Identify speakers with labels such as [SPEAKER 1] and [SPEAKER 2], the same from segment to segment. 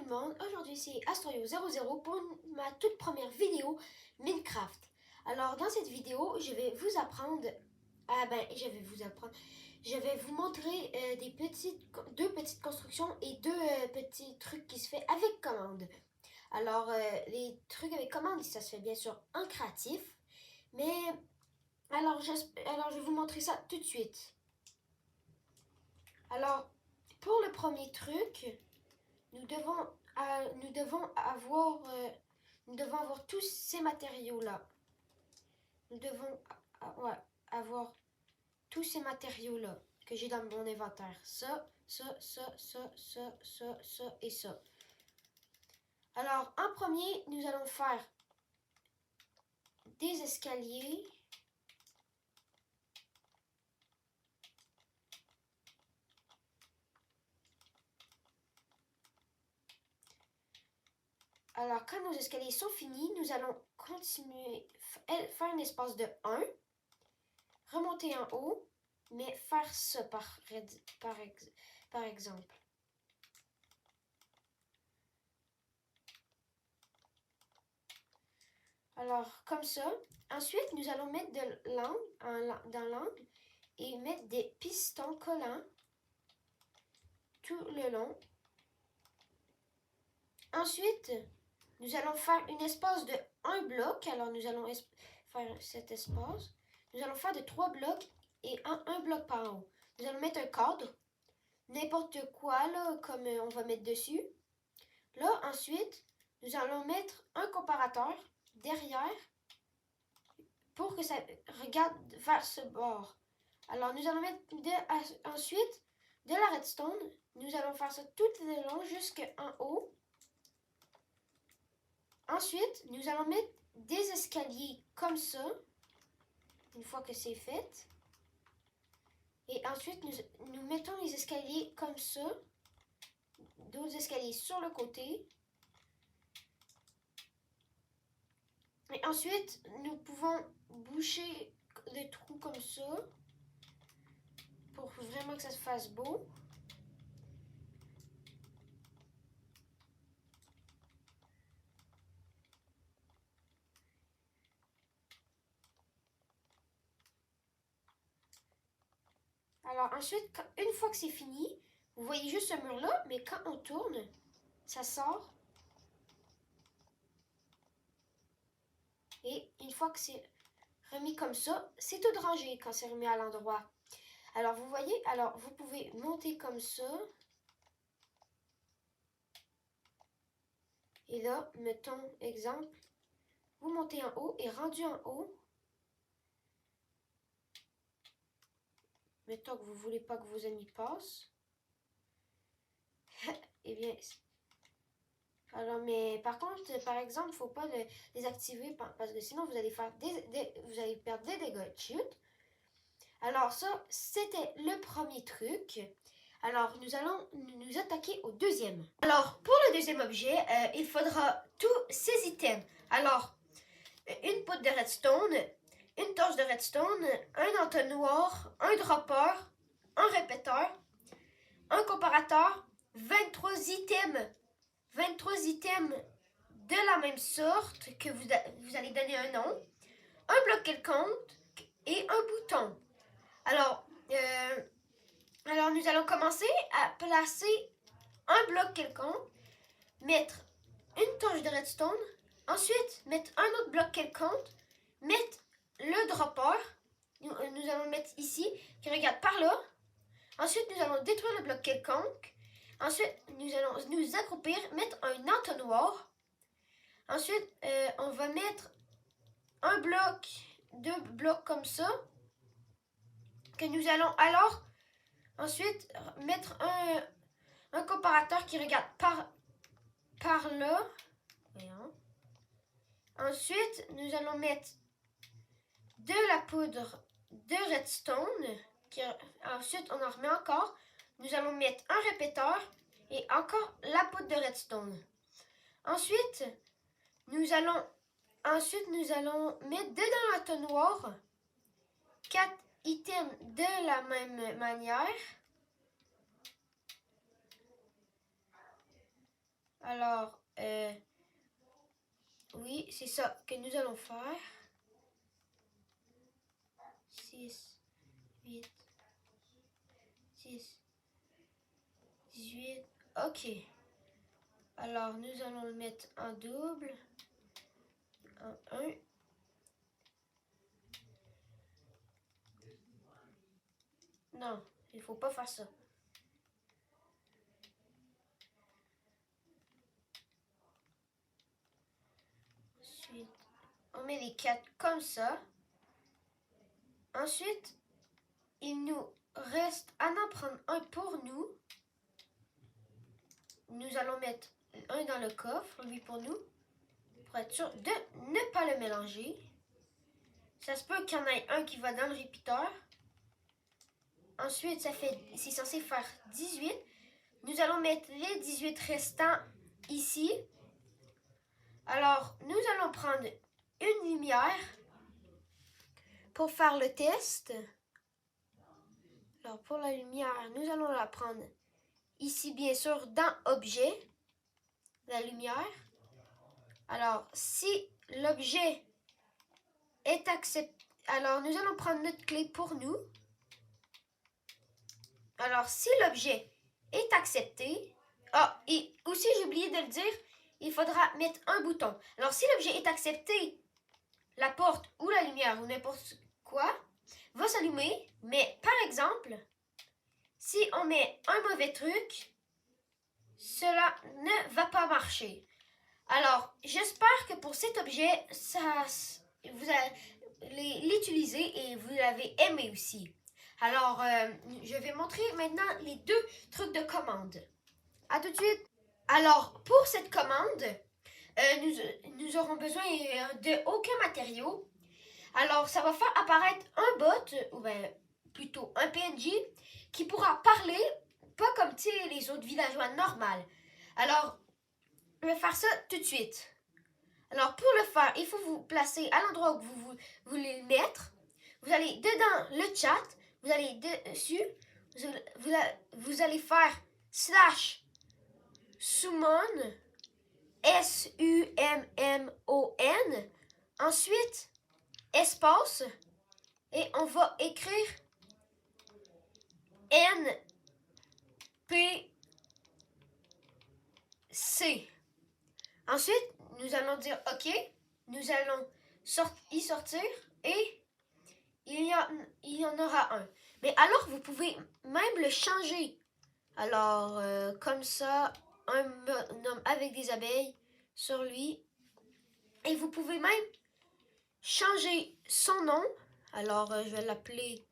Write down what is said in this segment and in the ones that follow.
[SPEAKER 1] tout le monde, aujourd'hui c'est Astroyo00 pour ma toute première vidéo Minecraft. Alors dans cette vidéo, je vais vous apprendre, je vais vous montrer deux petites constructions et deux petits trucs qui se fait avec commande. Alors les trucs avec commande, ça se fait bien sûr en créatif, mais alors je vais vous montrer ça tout de suite. Alors pour le premier truc, nous devons avoir tous ces matériaux-là. Nous devons avoir tous ces matériaux-là que j'ai dans mon inventaire. Ça et ça. Alors, en premier, nous allons faire des escaliers. Alors, quand nos escaliers sont finis, nous allons continuer, faire un espace de 1, remonter en haut, mais faire ça par exemple. Alors, comme ça. Ensuite, nous allons mettre de l'angle dans l'angle et mettre des pistons collants tout le long. Ensuite, nous allons faire un espace de 1 bloc. Alors, nous allons faire cet espace. Nous allons faire de 3 blocs et un bloc par en haut. Nous allons mettre un cadre, n'importe quoi là, comme on va mettre dessus. Là, ensuite, nous allons mettre un comparateur derrière pour que ça regarde vers ce bord. Alors, nous allons mettre ensuite de la redstone. Nous allons faire ça tout le long jusqu'en haut. Ensuite, nous allons mettre des escaliers comme ça, une fois que c'est fait. Et ensuite, nous mettons les escaliers comme ça, d'autres escaliers sur le côté. Et ensuite, nous pouvons boucher les trous comme ça, pour vraiment que ça se fasse beau. Alors ensuite, une fois que c'est fini, vous voyez juste ce mur-là, mais quand on tourne, ça sort. Et une fois que c'est remis comme ça, c'est tout rangé quand c'est remis à l'endroit. Alors vous voyez, alors vous pouvez monter comme ça. Et là, mettons exemple, vous montez en haut et rendu en haut, mettons que vous ne voulez pas que vos amis passent. Eh bien, alors, mais par contre, par exemple, il ne faut pas le désactiver parce que sinon vous allez vous allez perdre des dégâts de chute. Alors ça, c'était le premier truc. Alors, nous allons nous attaquer au deuxième. Alors, pour le deuxième objet, il faudra tous ces items. Alors, une poudre de redstone, une torche de redstone, un entonnoir, un dropper, un répéteur, un comparateur, 23 items. 23 items de la même sorte que vous allez donner un nom, un bloc quelconque et un bouton. Alors, nous allons commencer à placer un bloc quelconque, mettre une torche de redstone, ensuite mettre un autre bloc quelconque, mettre le dropper, nous allons le mettre ici, qui regarde par là. Ensuite, nous allons détruire le bloc quelconque. Ensuite, nous allons nous accroupir, mettre un entonnoir. Ensuite, on va mettre un bloc, 2 blocs comme ça, que nous allons alors ensuite mettre un comparateur qui regarde par là. Voyons. Ensuite, nous allons mettre de la poudre de redstone. Ensuite, on en remet encore. Nous allons mettre un répéteur et encore la poudre de redstone. Ensuite, nous allons mettre dedans l'entonnoir 4 items de la même manière. Alors, oui, c'est ça que nous allons faire. 6, 8, 10, 18. OK. Alors, nous allons le mettre en double. En 1. Non, il faut pas faire ça. Ensuite, on met les 4 comme ça. Ensuite, il nous reste à en prendre un pour nous. Nous allons mettre un dans le coffre, lui pour nous, pour être sûr de ne pas le mélanger. Ça se peut qu'il y en ait un qui va dans le répéteur. Ensuite, c'est censé faire 18. Nous allons mettre les 18 restants ici. Alors, nous allons prendre une lumière pour faire le test. Alors, pour la lumière, nous allons la prendre ici, bien sûr, dans Objet, la lumière. Alors, si l'objet est accepté, alors nous allons prendre notre clé pour nous. Alors, si l'objet est accepté, et aussi j'ai oublié de le dire, il faudra mettre un bouton. Alors, si l'objet est accepté, la porte ou la lumière ou n'importe quoi va s'allumer. Mais par exemple, si on met un mauvais truc, cela ne va pas marcher. Alors, j'espère que pour cet objet, vous allez l'utiliser et vous l'avez aimé aussi. Alors, je vais montrer maintenant les 2 trucs de commande. À tout de suite. Alors, pour cette commande, nous aurons besoin de aucun matériau. Alors, ça va faire apparaître un bot, ou bien plutôt un PNJ, qui pourra parler, pas comme les autres villageois normales. Alors, je vais faire ça tout de suite. Alors, pour le faire, il faut vous placer à l'endroit où vous voulez le mettre. Vous allez dedans le chat, vous allez dessus, vous allez faire /summon, SUMMON, ensuite espace, et on va écrire NPC. Ensuite, nous allons dire OK, nous allons y sortir et il y en aura un. Mais alors, vous pouvez même le changer. Alors, comme ça, un homme avec des abeilles sur lui. Et vous pouvez même changer son nom. Alors, je vais l'appeler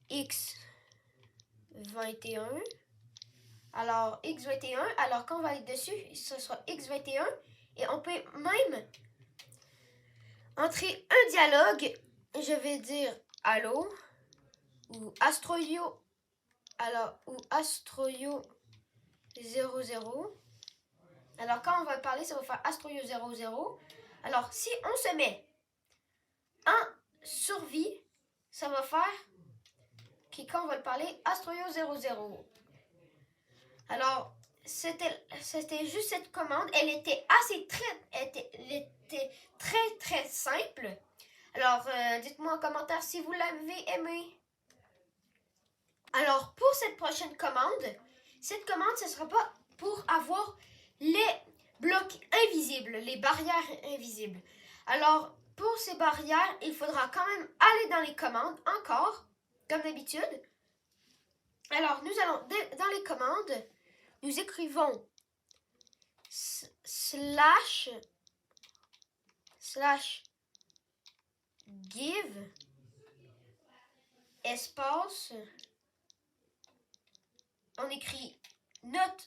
[SPEAKER 1] X21. Alors, X21. Alors, quand on va aller dessus, ce sera X21. Et on peut même entrer un dialogue. Je vais dire allô ou Astroyo. Alors, ou Astroyo 00. Alors, quand on va parler, ça va faire Astroyo 00. Alors, si on se met en survie, ça va faire que quand on va le parler, Astroyo 00. Alors, c'était juste cette commande. Elle était très simple. Alors, dites-moi en commentaire si vous l'avez aimé. Alors, pour cette prochaine commande, ce ne sera pas pour avoir les blocs invisibles, les barrières invisibles. Alors, pour ces barrières, il faudra quand même aller dans les commandes encore, comme d'habitude. Alors, nous allons dans les commandes, nous écrivons /give espace, on écrit notre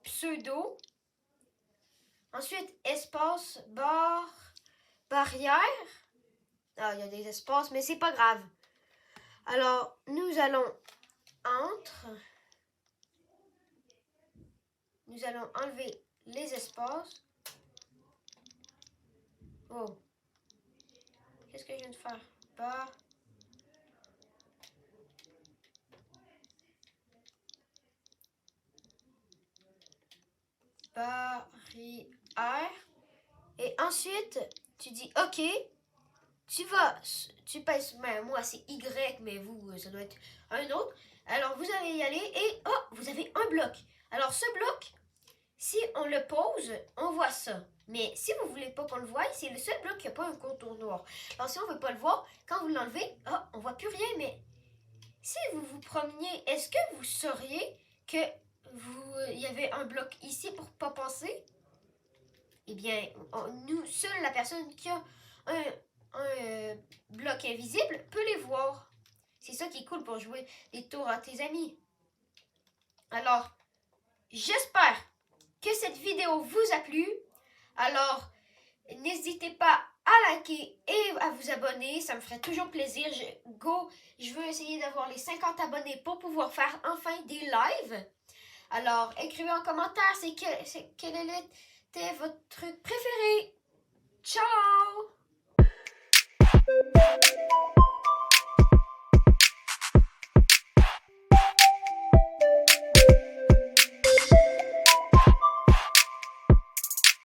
[SPEAKER 1] pseudo, ensuite espace barrière. Ah, il y a des espaces, mais c'est pas grave. Alors, nous allons nous allons enlever les espaces. Oh. Qu'est-ce que je viens de faire? barrière. Et ensuite, tu dis OK. Tu pèses, moi c'est Y, mais vous, ça doit être un autre. Alors vous allez y aller et vous avez un bloc. Alors ce bloc, si on le pose, on voit ça. Mais si vous ne voulez pas qu'on le voie, c'est le seul bloc qui n'a pas un contour noir. Alors si on ne veut pas le voir, quand vous l'enlevez, on ne voit plus rien. Mais si vous vous promeniez, est-ce que vous sauriez que il y avait un bloc ici pour ne pas passer? Eh bien, seule la personne qui a un bloc invisible peut les voir. C'est ça qui est cool pour jouer des tours à tes amis. Alors, j'espère que cette vidéo vous a plu. Alors, n'hésitez pas à liker et à vous abonner. Ça me ferait toujours plaisir. Je veux essayer d'avoir les 50 abonnés pour pouvoir faire enfin des lives. Alors, écrivez en commentaire quel était votre truc préféré. Ciao!